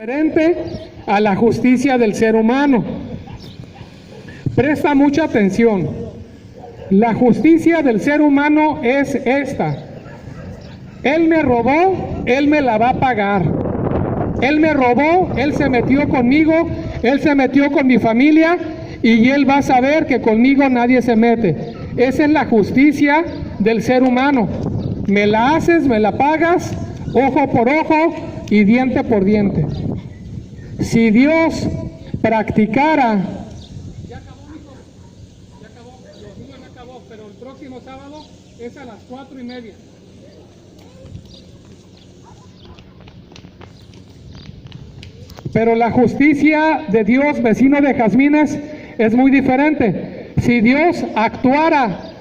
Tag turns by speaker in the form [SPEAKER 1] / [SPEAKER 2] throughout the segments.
[SPEAKER 1] Diferente a la justicia del ser humano. Presta mucha atención. La justicia del ser humano es esta: él me robó, él me la va a pagar. Él me robó, él se metió conmigo, él se metió con mi familia y él va a saber que conmigo nadie se mete. Esa es la justicia del ser humano. Me la haces, me la pagas, ojo por ojo y diente por diente. Si Dios practicara... Ya acabó, mijo. Ya acabó. Los niños ya acabó, pero el próximo sábado es a las 4:30. Pero la justicia de Dios, vecino de Jazmines, es muy diferente. Si Dios actuara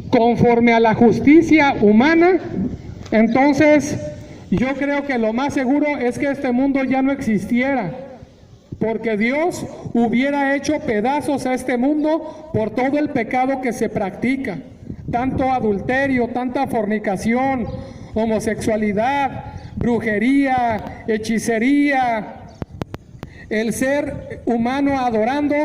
[SPEAKER 1] conforme a la justicia humana, entonces yo creo que lo más seguro es que este mundo ya no existiera, porque Dios hubiera hecho pedazos a este mundo por todo el pecado que se practica, tanto adulterio, tanta fornicación, homosexualidad, brujería, hechicería, el ser humano adorando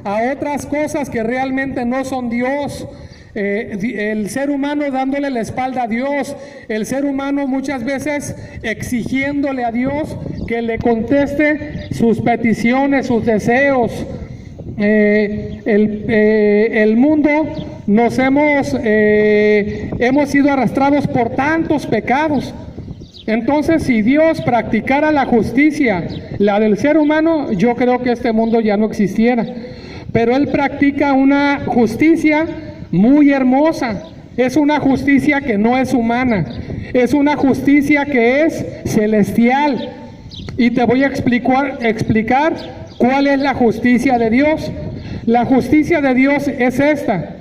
[SPEAKER 1] a otras cosas que realmente no son Dios. El ser humano dándole la espalda a Dios, el ser humano muchas veces exigiéndole a Dios que le conteste sus peticiones, sus deseos. El mundo nos hemos sido arrastrados por tantos pecados. Entonces, si Dios practicara la justicia, la del ser humano, yo creo que este mundo ya no existiera. Pero Él practica una justicia muy hermosa. Es una justicia que no es humana, es una justicia que es celestial. Y te voy a explicar cuál es la justicia de Dios. La justicia de Dios es esta: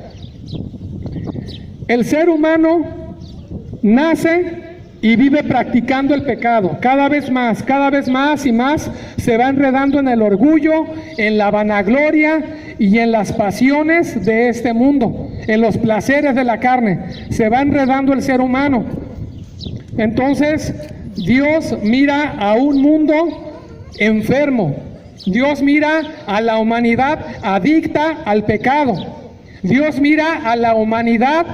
[SPEAKER 1] el ser humano nace y vive practicando el pecado. Cada vez más y más se va enredando en el orgullo, en la vanagloria y en las pasiones de este mundo, en los placeres de la carne. Se va enredando el ser humano. Entonces Dios mira a un mundo enfermo. Dios mira a la humanidad adicta al pecado. Dios mira a la humanidad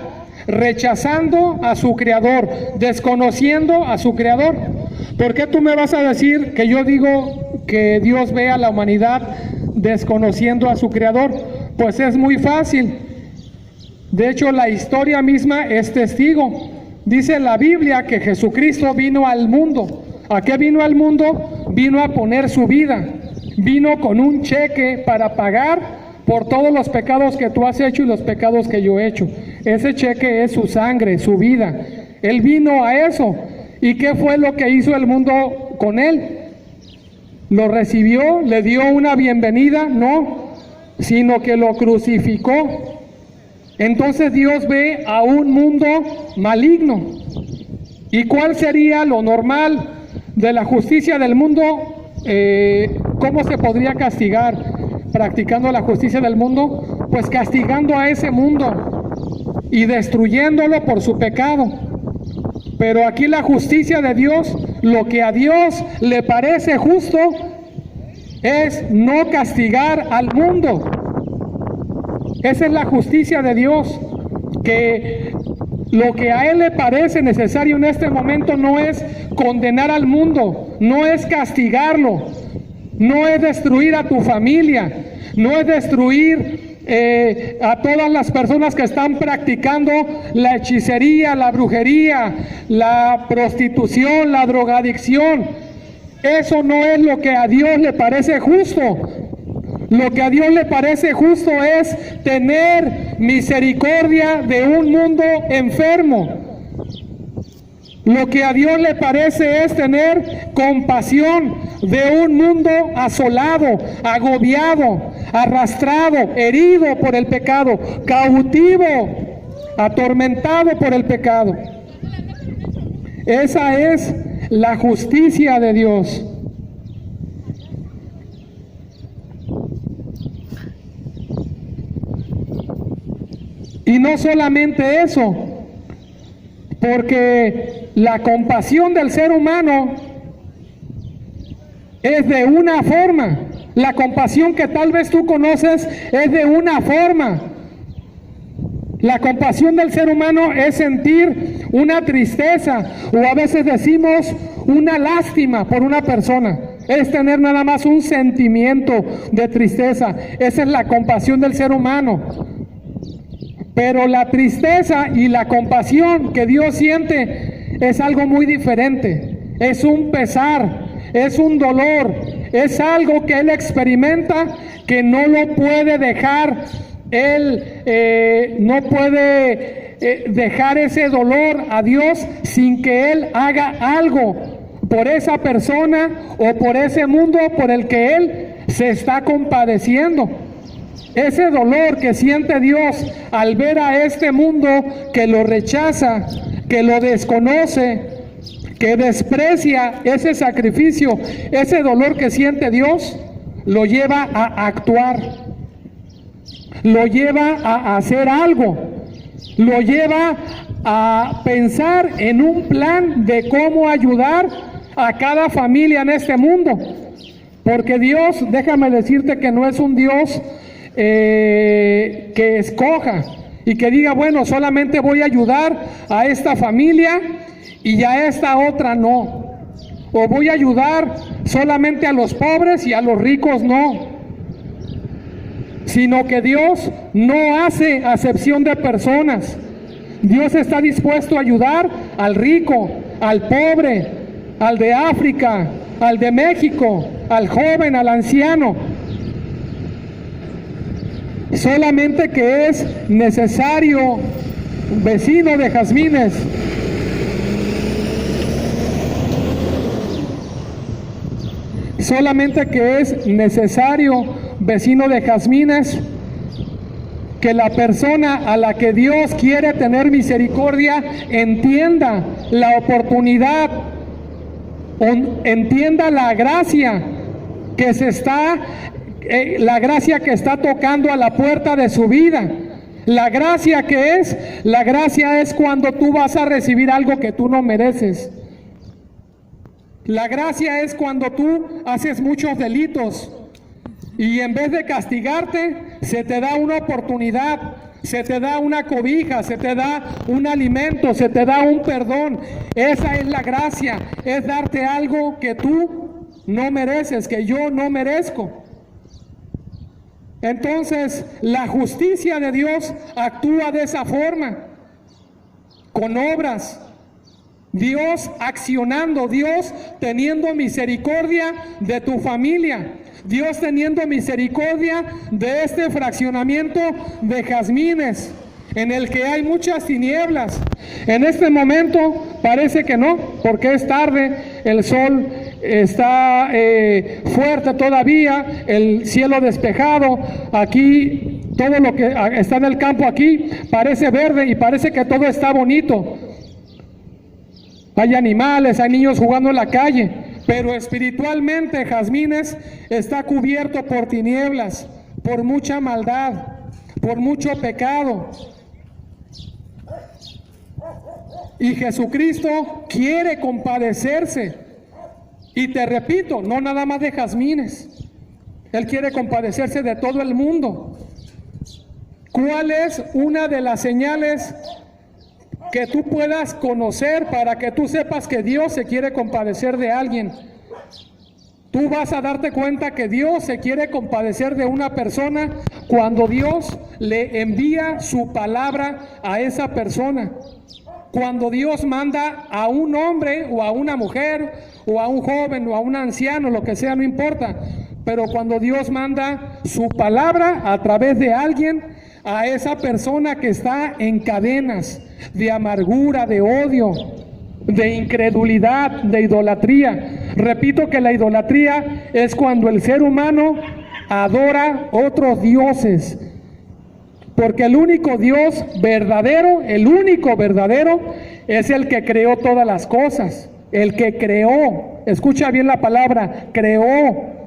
[SPEAKER 1] rechazando a su Creador, desconociendo a su Creador. ¿Por qué tú me vas a decir que yo digo que Dios ve a la humanidad desconociendo a su Creador? Pues es muy fácil. De hecho, la historia misma es testigo. Dice la Biblia que Jesucristo vino al mundo. ¿A qué vino al mundo? Vino a poner su vida. Vino con un cheque para pagar por todos los pecados que tú has hecho y los pecados que yo he hecho. Ese cheque es su sangre, su vida. Él vino a eso. ¿Y qué fue lo que hizo el mundo con él? ¿Lo recibió? ¿Le dio una bienvenida? No, sino que lo crucificó. Entonces Dios ve a un mundo maligno. ¿Y cuál sería lo normal de la justicia del mundo? ¿Cómo se podría castigar? Practicando la justicia del mundo, pues castigando a ese mundo y destruyéndolo por su pecado. Pero aquí la justicia de Dios, lo que a Dios le parece justo, es no castigar al mundo. Esa es la justicia de Dios, que lo que a Él le parece necesario en este momento no es condenar al mundo, no es castigarlo, no es destruir a tu familia, no es destruir a todas las personas que están practicando la hechicería, la brujería, la prostitución, la drogadicción. Eso no es lo que a Dios le parece justo. Lo que a Dios le parece justo es tener misericordia de un mundo enfermo. Lo que a Dios le parece es tener compasión de un mundo asolado, agobiado, arrastrado, herido por el pecado, cautivo, atormentado por el pecado. Esa es la justicia de Dios. Y no solamente eso, porque la compasión del ser humano es de una forma. La compasión que tal vez tú conoces es de una forma. La compasión del ser humano es sentir una tristeza, o a veces decimos una lástima por una persona. Es tener nada más un sentimiento de tristeza. Esa es la compasión del ser humano. Pero la tristeza y la compasión que Dios siente es algo muy diferente. Es un pesar, es un dolor, es algo que Él experimenta, que no lo puede dejar. Él no puede dejar ese dolor a Dios sin que Él haga algo por esa persona o por ese mundo por el que Él se está compadeciendo. Ese dolor que siente Dios al ver a este mundo que lo rechaza, que lo desconoce, que desprecia ese sacrificio, ese dolor que siente Dios, lo lleva a actuar, lo lleva a hacer algo, lo lleva a pensar en un plan de cómo ayudar a cada familia en este mundo. Porque Dios, déjame decirte que no es un Dios que escoja y que diga, bueno, solamente voy a ayudar a esta familia y a esta otra no. O voy a ayudar solamente a los pobres y a los ricos no. Sino que Dios no hace acepción de personas. Dios está dispuesto a ayudar al rico, al pobre, al de África, al de México, al joven, al anciano. Solamente que es necesario, vecino de jazmines, solamente que es necesario, vecino de jazmines, que la persona a la que Dios quiere tener misericordia entienda la oportunidad, entienda la gracia que la gracia que está tocando a la puerta de su vida. La gracia es cuando tú vas a recibir algo que tú no mereces. La gracia es cuando tú haces muchos delitos y en vez de castigarte, se te da una oportunidad, se te da una cobija, se te da un alimento, se te da un perdón. Esa es la gracia, es darte algo que tú no mereces, que yo no merezco. Entonces, la justicia de Dios actúa de esa forma, con obras. Dios accionando, Dios teniendo misericordia de tu familia, Dios teniendo misericordia de este fraccionamiento de jazmines, en el que hay muchas tinieblas. En este momento parece que no, porque es tarde, el sol está fuerte todavía, el cielo despejado, aquí todo lo que está en el campo aquí parece verde y parece que todo está bonito. Hay animales, hay niños jugando en la calle, pero espiritualmente Jazmines está cubierto por tinieblas, por mucha maldad, por mucho pecado. Y Jesucristo quiere compadecerse. Y te repito, no nada más de Jazmines. Él quiere compadecerse de todo el mundo. ¿Cuál es una de las señales que tú puedas conocer para que tú sepas que Dios se quiere compadecer de alguien? Tú vas a darte cuenta que Dios se quiere compadecer de una persona cuando Dios le envía su palabra a esa persona. Cuando Dios manda a un hombre o a una mujer o a un joven o a un anciano, lo que sea, no importa. Pero cuando Dios manda su palabra a través de alguien, a esa persona que está en cadenas de amargura, de odio, de incredulidad, de idolatría. Repito que la idolatría es cuando el ser humano adora otros dioses. Porque el único Dios verdadero, el único verdadero, es el que creó todas las cosas. El que creó, escucha bien la palabra, creó.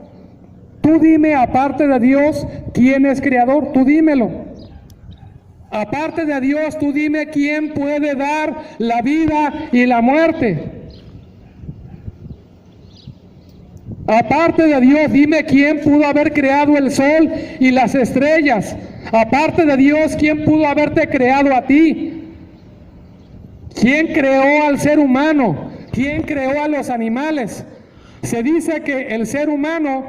[SPEAKER 1] Tú dime, aparte de Dios, ¿quién es creador? Tú dímelo. Aparte de Dios, tú dime quién puede dar la vida y la muerte. Aparte de Dios, dime quién pudo haber creado el sol y las estrellas. Aparte de Dios, ¿quién pudo haberte creado a ti? ¿Quién creó al ser humano? ¿Quién creó a los animales? Se dice que el ser humano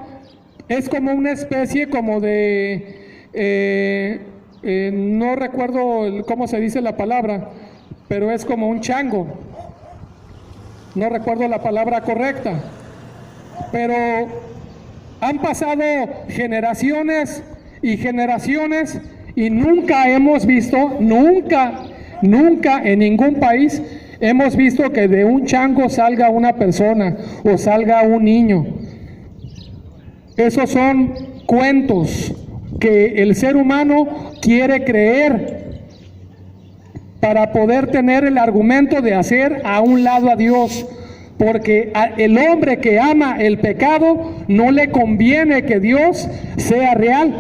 [SPEAKER 1] es como una especie como de... no recuerdo cómo se dice la palabra, pero es como un chango. No recuerdo la palabra correcta. Pero han pasado generaciones y generaciones y nunca hemos visto, nunca en ningún país hemos visto que de un chango salga una persona o salga un niño. Esos son cuentos que el ser humano quiere creer para poder tener el argumento de hacer a un lado a Dios. Porque el hombre que ama el pecado no le conviene que Dios sea real.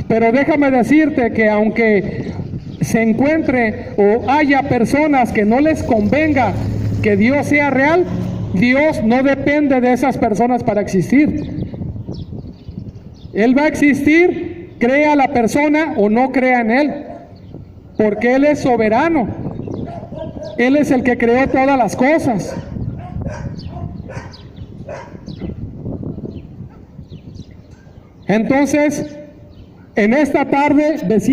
[SPEAKER 1] Pero déjame decirte que aunque se encuentre o haya personas que no les convenga que Dios sea real, Dios no depende de esas personas para existir. Él va a existir, crea la persona o no crea en Él, porque Él es soberano. Él es el que creó todas las cosas. Entonces, en esta tarde, vecinos,